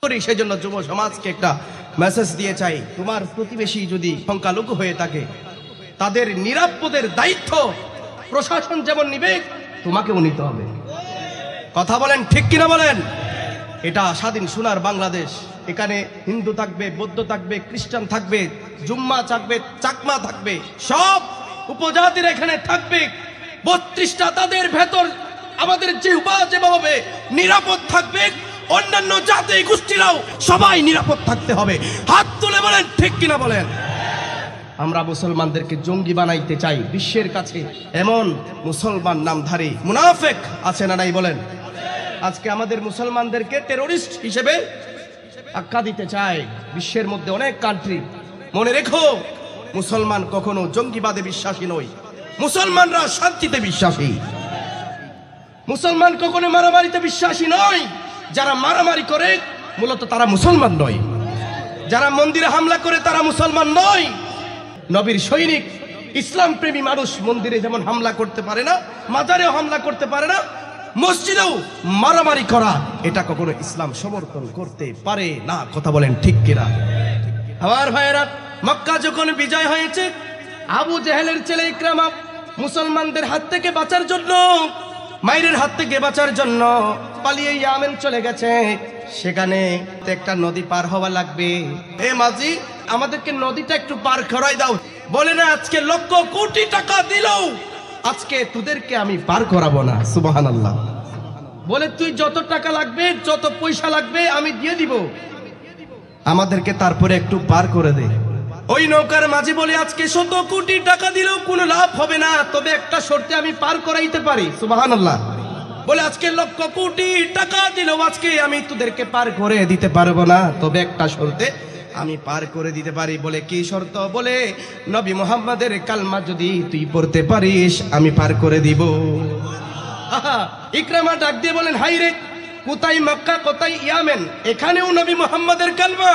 করি। সেই জন্য যুব সমাজকে একটা মেসেজ দিয়ে চাই, তোমার প্রতিবেশী যদি সংখ্যালঘু হয়ে থাকে তাদের নিরাপদের দায়িত্ব প্রশাসন যেমন নিবে তোমাকেও নিতে হবে। কথা বলেন ঠিক কিনা বলেন? এটা স্বাধীন সোনার বাংলাদেশ। এখানে হিন্দু থাকবে, বৌদ্ধ থাকবে, খ্রিস্টান থাকবে, জুম্মা থাকবে, চাকমা থাকবে, সব উপজাতির এখানে থাকবে। 32টা তাদের ভেতর আমাদের যেভাবে নিরাপদ থাকবে, অন্যান্য জাতি গোষ্ঠীরাও সবাই নিরাপদ থাকতে হবে। হাত তুলে বলেন ঠিক কিনা বলেন? আমরা মুসলমানদেরকে জঙ্গি বানাইতে চাই বিশ্বের কাছে। এমন মুসলমান নামধারী মুনাফিক আছে না নাই বলেন? আজকে আমাদের মুসলমানদেরকে টেরোরিস্ট হিসেবে আখ্যা দিতে চায় বিশ্বের মধ্যে অনেক কান্ট্রি। মনে রেখো, মুসলমান কখনো জঙ্গিবাদে বিশ্বাসী নয়। মুসলমানরা শান্তিতে বিশ্বাসী। মুসলমান কখনো মারামারিতে বিশ্বাসী নয়। যারা মারামারি করে মূলত তারা মুসলমান নয়। যারা মন্দিরে হামলা করে তারা মুসলমান নয়। নবীর সৈনিক ইসলাম প্রেমী মানুষ মন্দিরে যেমন হামলা করতে পারে না, মাজারেও হামলা করতে পারে না, মসজিদেও মারামারি করা এটা কখনো ইসলাম সমর্থন করতে পারে না। কথা বলেন ঠিক কিনা? আমার ভাইয়েরা, মক্কা যখন বিজয় হয়েছে, আবু জেহেলের ছেলে ইকরামা মুসলমানদের হাত থেকে বাঁচার জন্য, মায়ের হাত থেকে বাঁচার জন্য পালিয়ে ইয়ামেন চলে গেছে। সেখানে একটা নদী পার হওয়া লাগবে। এ মাঝি, আমাদেরকে নদীটা একটু পার করাই দাও। বলে না, আজকে লক্ষ কোটি টাকা দিলেও আজকে তোদেরকে আমি পার করাবো না। সুবহানাল্লাহ। বলে তুই যত টাকা লাগবে, যত পয়সা লাগবে আমি দিয়ে দিব, আমাদেরকে তারপরে একটু পার করে দে। ওই নৌকার মাঝি বলে, আজকে 100 কোটি টাকা দিলেও কোনো লাভ হবে না, তবে একটা শর্তে আমি পার করাইতে পারি। সুবহানাল্লাহ। বলে আজকে লক্ষ কোটি টাকা দিলেও আজকে আমি তোদেরকে পার করে দিতে পারবো না, তবে একটা শর্তে আমি পার করে দিতে পারি। বলে কি শর্ত? বলে নবী মুহাম্মাদের কালমা যদি তুই পড়তে পারিস আমি পার করে দিব। ইকরামা ডাক দিয়ে বলেন, হাই রে, কোথায় মক্কা, কোথায় ইয়ামেন, এখানেও নবী মুহাম্মাদের কালমা,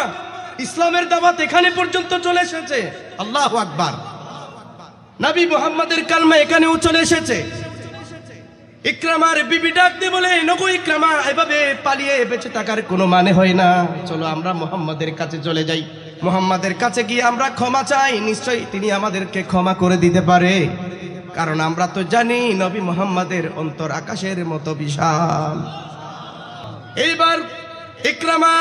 ইসলামের দাওয়াত এখানে পর্যন্ত চলে এসেছে। আল্লাহু আকবার। নবী মুহাম্মাদের কালমা এখানেও চলে এসেছে। ইকরামার বিবি ডাক দিয়ে বলে, নগো ইকরামা, এভাবে পালিয়ে বেঁচে থাকার কোনো মানে হয় না, চলো আমরা মুহাম্মাদের কাছে চলে যাই। মুহাম্মাদের কাছে গিয়ে আমরা ক্ষমা চাই, নিশ্চয়ই তিনি আমাদেরকে ক্ষমা করে দিতে পারে। কারণ আমরা তো জানি নবী মুহাম্মাদের অন্তর আকাশের মতো বিশাল। এইবার ইকরামা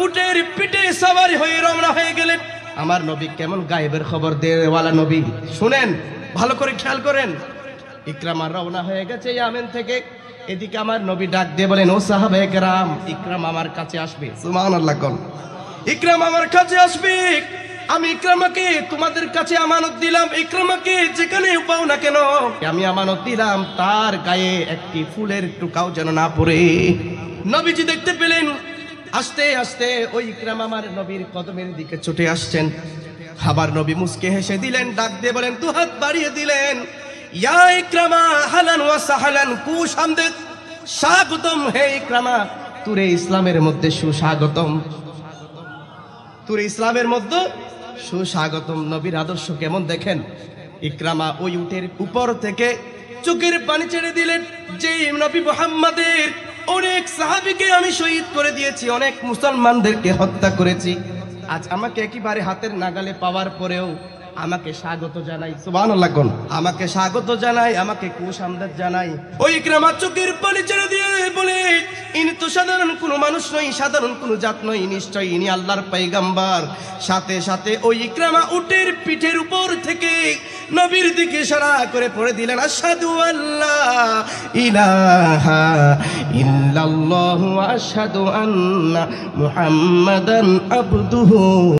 উটের পিঠে সওয়ারি হয়ে রওনা হয়ে গেলেন। আমার নবী কেমন গায়েবের খবর দেওয়ালা নবী, শুনেন ভালো করে খেয়াল করেন। ইকরামা রওনা হয়ে গেছে ইয়ামেন থেকে। এদিকে আমার নবী ডাক দিয়ে বলেন, ও সাহাবায়ে কেরাম, ইকরামা আমার কাছে আসবে। সুবহানাল্লাহ। কোন ইকরামা আমার কাছে আসবে? আমি ইকরামাকে তোমাদের কাছে আমানত দিলাম। ইকরামাকে যেখানে পাও না কেন আমি আমানত দিলাম, তার গায়ে একটি ফুলের টুকাও যেন না পড়ে। নবীজি দেখতে পেলেন আস্তে আস্তে ওই ইকরামা আমার নবীর কদমের দিকে ছুটে আসছেন। আবার নবী মুস্কে হেসে দিলেন, ডাক দিয়ে বলেন, দু হাত বাড়িয়ে দিলেন, ইয়া ইকরামা হালান ওয়া সাহালান, কুশামদেদ, স্বাগতম হে ইকরামা, তুরে ইসলামের মধ্যে সুস্বাগতম, তুরে ইসলামের মধ্যে সুস্বাগতম। নবীর আদর্শ কেমন দেখেন। ইকরামা ওই উটের উপর থেকে চোখের পানি ছেড়ে দিলেন, যে নবী মুহাম্মাদের অনেক সাহাবীকে আমি শহীদ করে দিয়েছি, অনেক মুসলমানদেরকে হত্যা করেছি, আজ আমাকে একেবারে হাতের নাগালে পাওয়ার পরেও আমাকে স্বাগত জানাই। সুবহানাল্লাহ। কোন আমাকে স্বাগত জানাই, আমাকে কুশামদেদ জানাই। ওই ইকরামা চোখের পানি ছেড়ে দিয়ে বলে, ইনি তো সাধারণ কোনো মানুষ নয়, সাধারণ কোনো জাত নয়, নিশ্চয়ই ইনি আল্লাহর পয়গম্বর। সাথে সাথে ওই ইকরামা উটের পিঠের উপর থেকে নবীর দিকে ইশারা করে পড়ে দিলেন, আশহাদু আল্লা ইলাহা ইল্লাল্লাহু ওয়া আশহাদু আন্না মুহাম্মাদান আবদুহু